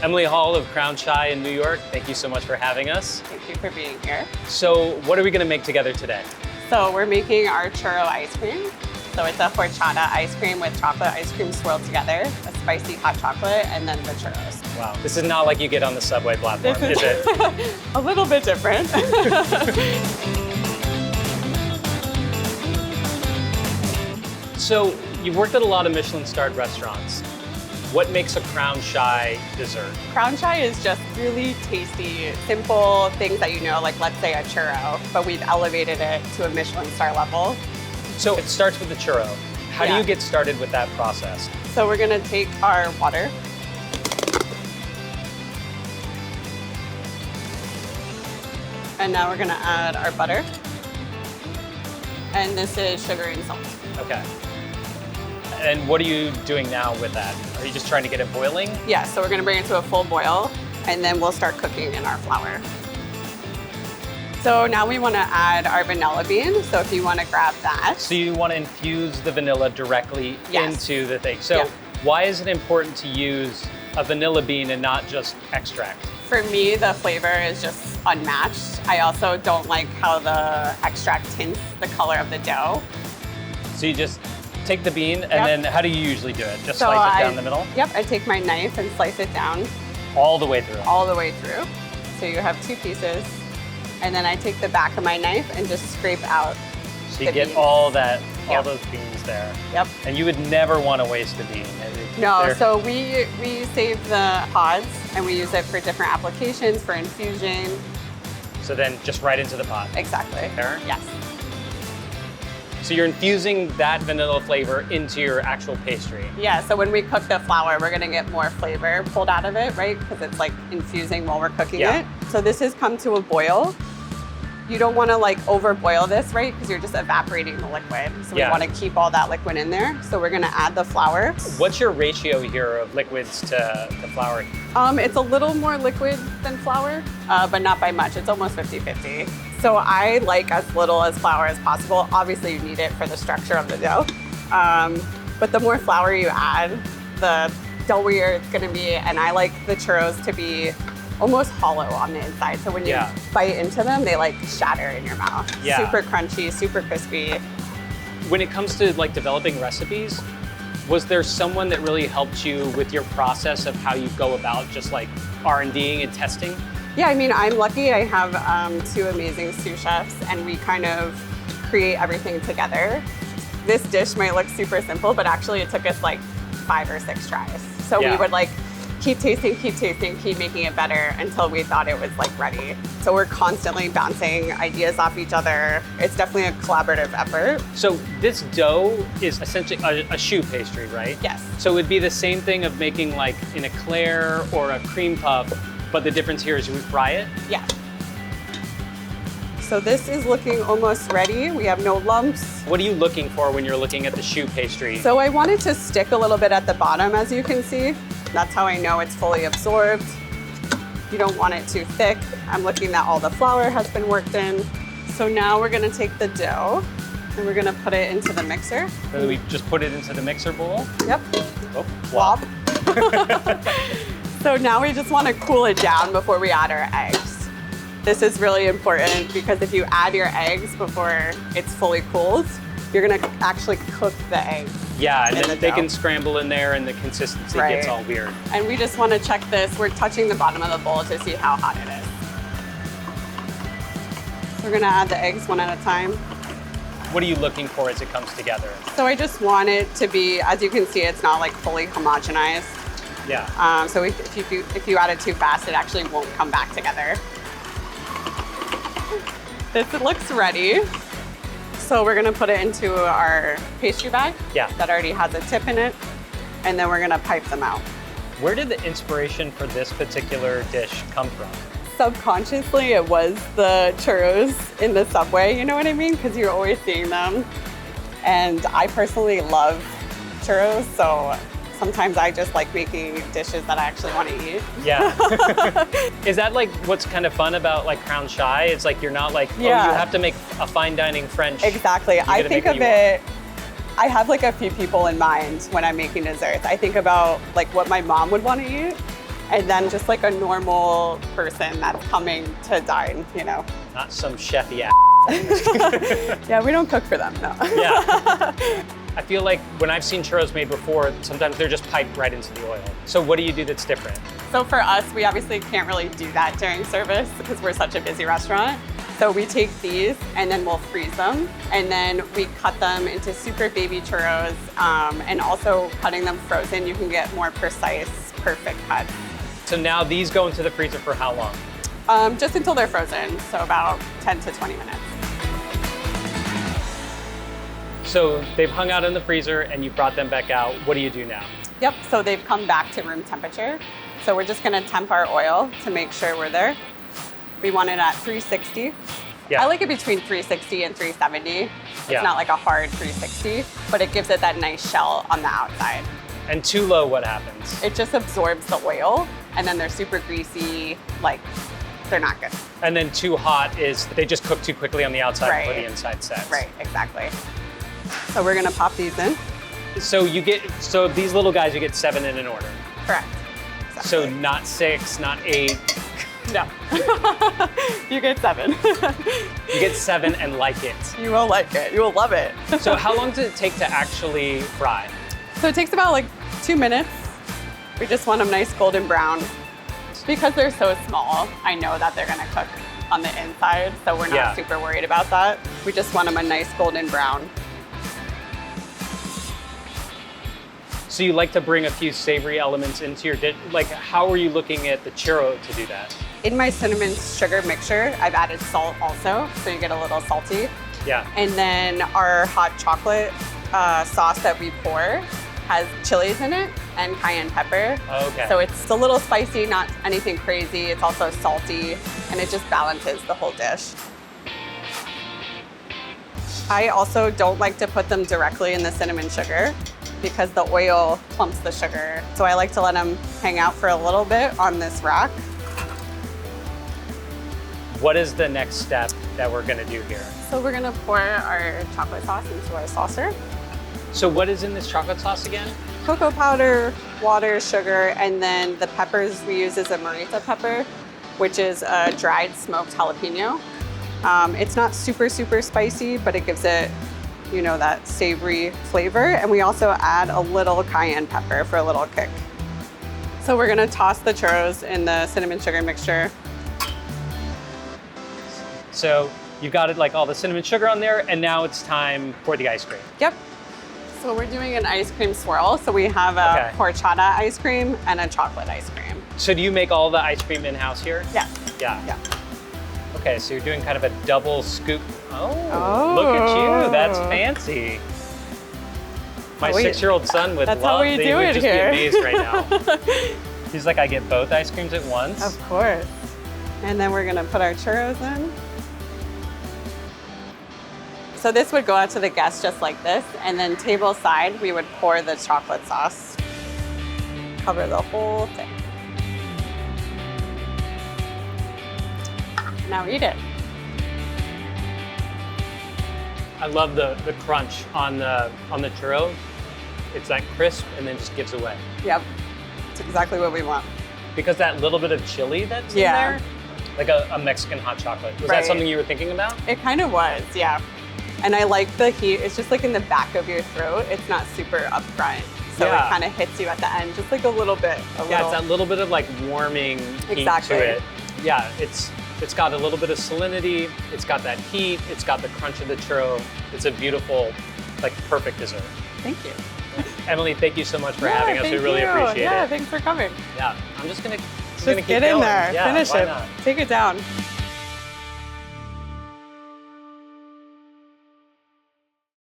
Emily Hall of Crown Chai in New York, thank you so much for having us. Thank you for being here. So what are we gonna make together today? So we're making our churro ice cream. So it's a horchata ice cream with chocolate ice cream swirled together, a spicy hot chocolate, and then the churros. Wow, this is not like you get on the subway platform, is it? A little bit different. So you've worked at a lot of Michelin-Starred restaurants. What makes a Crown Chai dessert? Crown Chai is just really tasty, simple things that you know, like let's say a churro, but we've elevated it to a Michelin-star level. So it starts with the churro. How do you get started with that process? So we're gonna take our water. And now we're gonna add our butter. And this is sugar and salt. Okay. And what are you doing now with that? Are you just trying to get it boiling? Yeah, so we're gonna bring it to a full boil and then we'll start cooking in our flour. So now we wanna add our vanilla bean. So if you wanna grab that. So you wanna infuse the vanilla directly into the thing. So why is it important to use a vanilla bean and not just extract? For me, the flavor is just unmatched. I also don't like how the extract tints the color of the dough. So you just take the bean and then how do you usually do it? Just so slice it down the middle? Yep, I take my knife and slice it down. All the way through? All the way through. So you have two pieces. And then I take the back of my knife and just scrape out So you get beans. all those beans there. Yep. And you would never want to waste a bean. No, so we save the pods and we use it for different applications, for infusion. So then just right into the pot. Exactly. There? Yes. So you're infusing that vanilla flavor into your actual pastry. Yeah, so when we cook the flour, we're gonna get more flavor pulled out of it, right? Because it's like infusing while we're cooking it. So this has come to a boil. You don't wanna like overboil this, right? Because you're just evaporating the liquid. So we wanna keep all that liquid in there. So we're gonna add the flour. What's your ratio here of liquids to flour? It's a little more liquid than flour, but not by much. It's almost 50-50. So I like as little as flour as possible. Obviously you need it for the structure of the dough. But the more flour you add, the doughier it's gonna be. And I like the churros to be almost hollow on the inside. So when you bite into them, they like shatter in your mouth. Super crunchy, super crispy. When it comes to like developing recipes, was there someone that really helped you with your process of how you go about just like R&Ding and testing? Yeah, I mean, I'm lucky I have two amazing sous chefs and we kind of create everything together. This dish might look super simple, but actually it took us like 5 or 6 tries. So we would like keep tasting, keep making it better until we thought it was like ready. So we're constantly bouncing ideas off each other. It's definitely a collaborative effort. So this dough is essentially a choux pastry, right? Yes. So it would be the same thing of making like an eclair or a cream puff, but the difference here is we fry it? Yeah. So this is looking almost ready. We have no lumps. What are you looking for when you're looking at the choux pastry? So I want it to stick a little bit at the bottom, as you can see. That's how I know it's fully absorbed. You don't want it too thick. I'm looking that all the flour has been worked in. So now we're gonna take the dough and we're gonna put it into the mixer. So we just put it into the mixer bowl? Yep. Oh, Flop. So now we just wanna cool it down before we add our eggs. This is really important because if you add your eggs before it's fully cooled, you're gonna actually cook the eggs. Yeah, and then they can scramble in there and the consistency gets all weird. And we just wanna check this. We're touching the bottom of the bowl to see how hot it is. We're gonna add the eggs one at a time. What are you looking for as it comes together? So I just want it to be, as you can see, it's not like fully homogenized. Yeah. So if you add it too fast, it actually won't come back together. This looks ready. So we're gonna put it into our pastry bag that already has a tip in it, and then we're gonna pipe them out. Where did the inspiration for this particular dish come from? Subconsciously, it was the churros in the subway, you know what I mean? Because you're always seeing them. And I personally love churros, so sometimes I just like making dishes that I actually want to eat. Yeah. Is that like what's kind of fun about like Crown Chai? It's like you're not like, oh, you have to make a fine dining French. Exactly. I think of it, I have like a few people in mind when I'm making desserts. I think about like what my mom would want to eat. And then just like a normal person that's coming to dine, you know. Not some chefy ass. Yeah, we don't cook for them, no. Yeah. I feel like when I've seen churros made before, sometimes they're just piped right into the oil. So what do you do that's different? So for us, we obviously can't really do that during service because we're such a busy restaurant. So we take these and then we'll freeze them. And then we cut them into super baby churros. And also cutting them frozen, you can get more precise, perfect cuts. So now these go into the freezer for how long? Just until they're frozen, so about 10 to 20 minutes. So they've hung out in the freezer and you brought them back out. What do you do now? Yep, so they've come back to room temperature. So we're just gonna temp our oil to make sure we're there. We want it at 360. Yeah. I like it between 360 and 370. It's Yeah. not like a hard 360, but it gives it that nice shell on the outside. And too low, what happens? It just absorbs the oil, and then they're super greasy, like they're not good. And then too hot is they just cook too quickly on the outside Right. before the inside sets. Right, exactly. So we're gonna pop these in. So these little guys, you get 7 in an order. Correct. So Exactly. not 6, not 8. No. You get 7. You get 7 and like it. You will like it. You will love it. So how long does it take to actually fry? So it takes about like 2 minutes. We just want them nice golden brown. Because they're so small, I know that they're gonna cook on the inside, so we're not Yeah. super worried about that. We just want them a nice golden brown. So you like to bring a few savory elements into your dish. Like, how are you looking at the churro to do that? In my cinnamon sugar mixture, I've added salt also, so you get a little salty. Yeah. And then our hot chocolate sauce that we pour has chilies in it and cayenne pepper. Okay. So it's a little spicy, not anything crazy. It's also salty, and it just balances the whole dish. I also don't like to put them directly in the cinnamon sugar because the oil clumps the sugar. So I like to let them hang out for a little bit on this rack. What is the next step that we're gonna do here? So we're gonna pour our chocolate sauce into our saucer. So what is in this chocolate sauce again? Cocoa powder, water, sugar, and then the peppers we use is a morita pepper, which is a dried smoked jalapeno. It's not super, super spicy, but it gives it, you know, that savory flavor. And we also add a little cayenne pepper for a little kick. So we're gonna toss the churros in the cinnamon sugar mixture. So you've got it like all the cinnamon sugar on there, and now it's time for the ice cream. Yep. So we're doing an ice cream swirl. So we have a Okay. horchata ice cream and a chocolate ice cream. So do you make all the ice cream in-house here? Yeah. Yeah. Yeah. Okay, so you're doing kind of a double scoop. Oh, Oh. look at you, that's fancy. My How we- 6-year-old son would That's how love, we he do would it just here. be amazed right now. He's like, I get both ice creams at once. Of course. And then we're gonna put our churros in. So this would go out to the guests just like this, and then table side, we would pour the chocolate sauce. Cover the whole thing. Now eat it. I love the crunch on the churro. It's that crisp and then just gives away. Yep, it's exactly what we want. Because that little bit of chili that's Yeah. in there, like a Mexican hot chocolate. Was Right. that something you were thinking about? It kind of was, yeah. And I like the heat. It's just like in the back of your throat. It's not super upfront. So Yeah. it kind of hits you at the end, just like a little bit. Yeah, it's that little bit of like warming heat Exactly. to it. Yeah, it's got a little bit of salinity. It's got that heat. It's got the crunch of the churro. It's a beautiful, like perfect dessert. Thank you. Emily, thank you so much for having us. We really appreciate Yeah, it. thanks for coming. Yeah, I'm just gonna Just keep get in going. there, Yeah, finish why it, not? take it down.